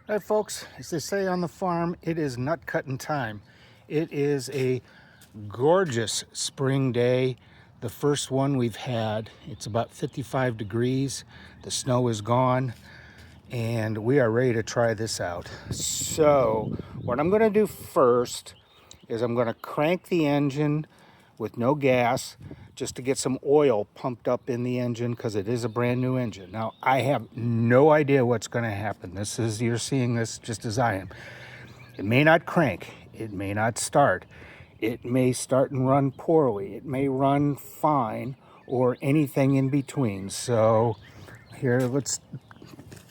All right, folks, as they say on the farm, it is nut cutting time. It is a gorgeous spring day, the first one we've had. It's about 55 degrees, the snow is gone, and we are ready to try this out. So what I'm going to do first is I'm going to crank the engine with no gas just to get some oil pumped up in the engine because it is a brand new engine. Now, I have no idea what's going to happen. You're seeing this just as I am. It may not crank. It may not start. It may start and run poorly. It may run fine or anything in between. So here, let's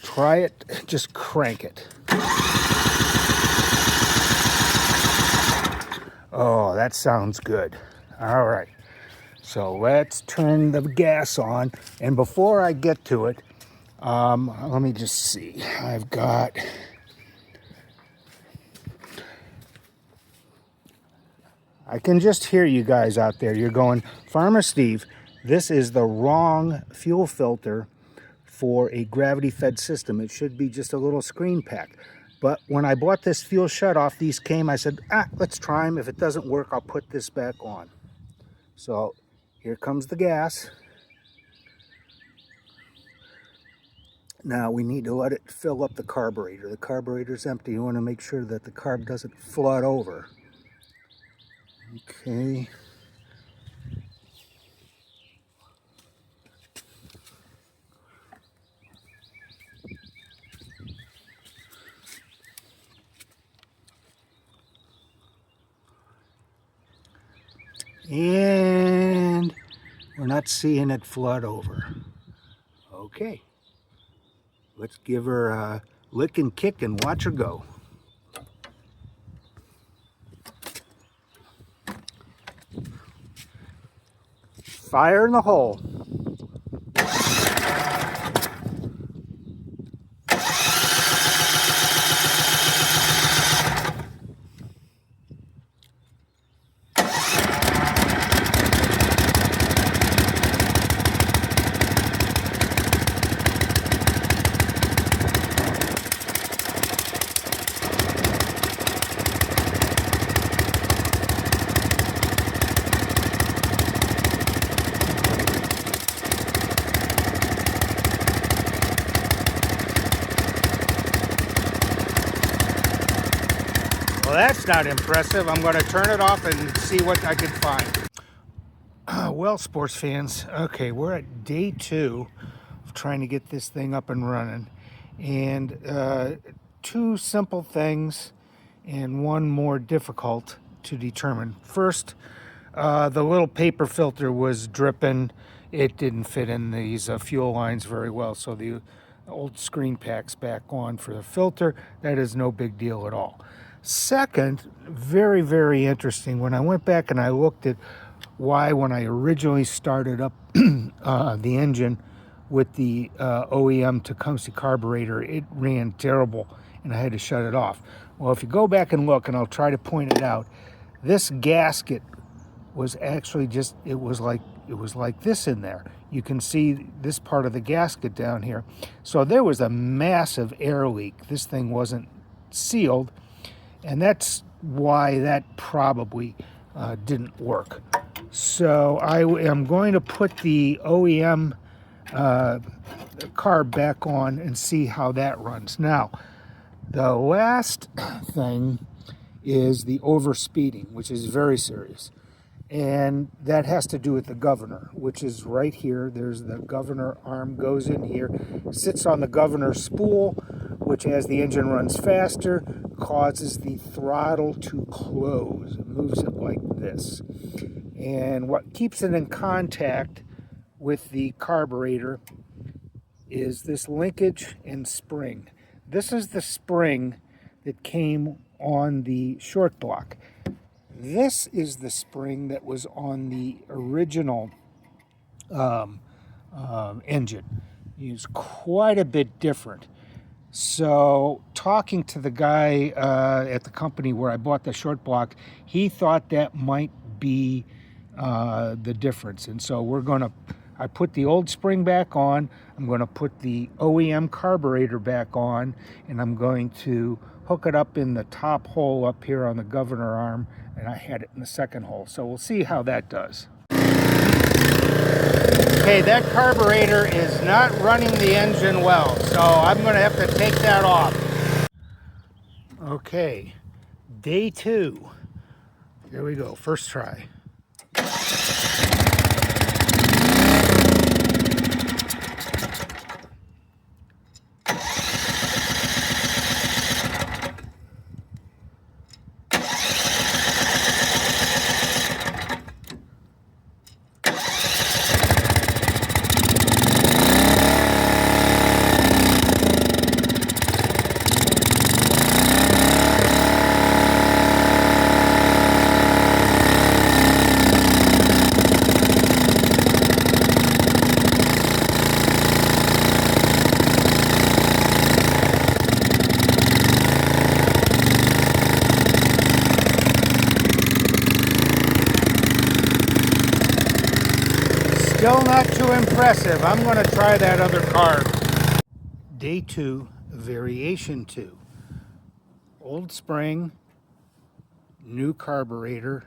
try it. Just crank it. Oh, that sounds good. All right. So let's turn the gas on. And before I get to it, let me just see. I can just hear you guys out there. You're going, Farmer Steve, this is the wrong fuel filter for a gravity-fed system. It should be just a little screen pack. But when I bought this fuel shutoff, these came, I said, let's try them. If it doesn't work, I'll put this back on. So here comes the gas. Now we need to let it fill up the carburetor. The carburetor's empty. You want to make sure that the carb doesn't flood over. Okay. And we're not seeing it flood over. Okay. Let's give her a lick and kick and watch her go. Fire in the hole. Well, that's not impressive. I'm going to turn it off and see what I can find. Well, sports fans, okay, we're at day 2 of trying to get this thing up and running. And 2 simple things and 1 more difficult to determine. First, the little paper filter was dripping. It didn't fit in these fuel lines very well, so the old screen pack's back on for the filter. That is no big deal at all. Second, very, very interesting, when I went back and I looked at why when I originally started up the engine with the OEM Tecumseh carburetor, it ran terrible and I had to shut it off. Well, if you go back and look, and I'll try to point it out, this gasket was actually just, it was like this in there. You can see this part of the gasket down here. So there was a massive air leak. This thing wasn't sealed, and that's why that probably didn't work. So I am going to put the OEM carb back on and see how that runs. Now, the last thing is the overspeeding, which is very serious. And that has to do with the gov'nor, which is right here. There's the gov'nor arm, goes in here, sits on the gov'nor spool, which as the engine runs faster, causes the throttle to close. It moves it like this. And what keeps it in contact with the carburetor is this linkage and spring. This is the spring that came on the short block. This is the spring that was on the original engine. It's quite a bit different. So talking to the guy at the company where I bought the short block, he thought that might be the difference. And so we're going to I put the old spring back on. I'm going to put the OEM carburetor back on, and I'm going to hook it up in the top hole up here on the governor arm, and I had it in the second hole. So we'll see how that does. Okay, that carburetor is not running the engine well, so I'm going to have to take that off. Okay, day 2. Here we go, first try. Still not too impressive. I'm going to try that other car. Day 2, variation 2. Old spring, new carburetor,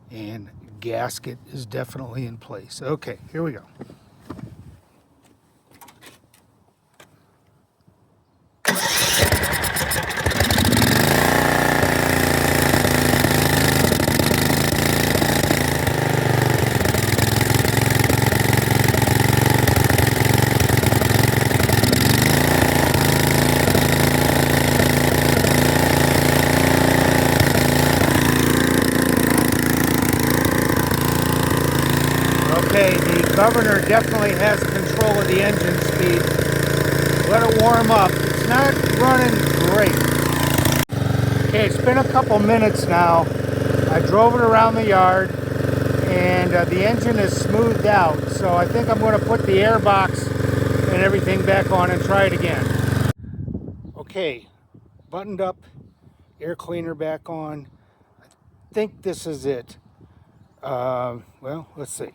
and gasket is definitely in place. Okay, here we go. Okay, the governor definitely has control of the engine speed. Let it warm up. It's not running great. Okay, it's been a couple minutes now. I drove it around the yard, and the engine is smoothed out. So I think I'm going to put the air box and everything back on and try it again. Okay, buttoned up, air cleaner back on. I think this is it. Well, let's see.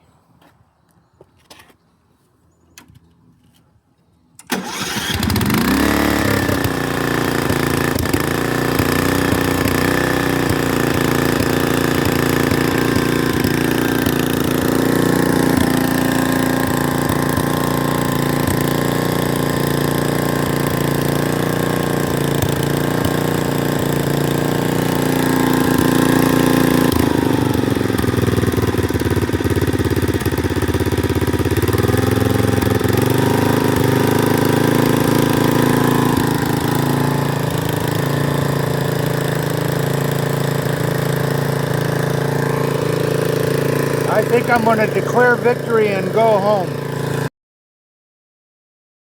I think I'm going to declare victory and go home.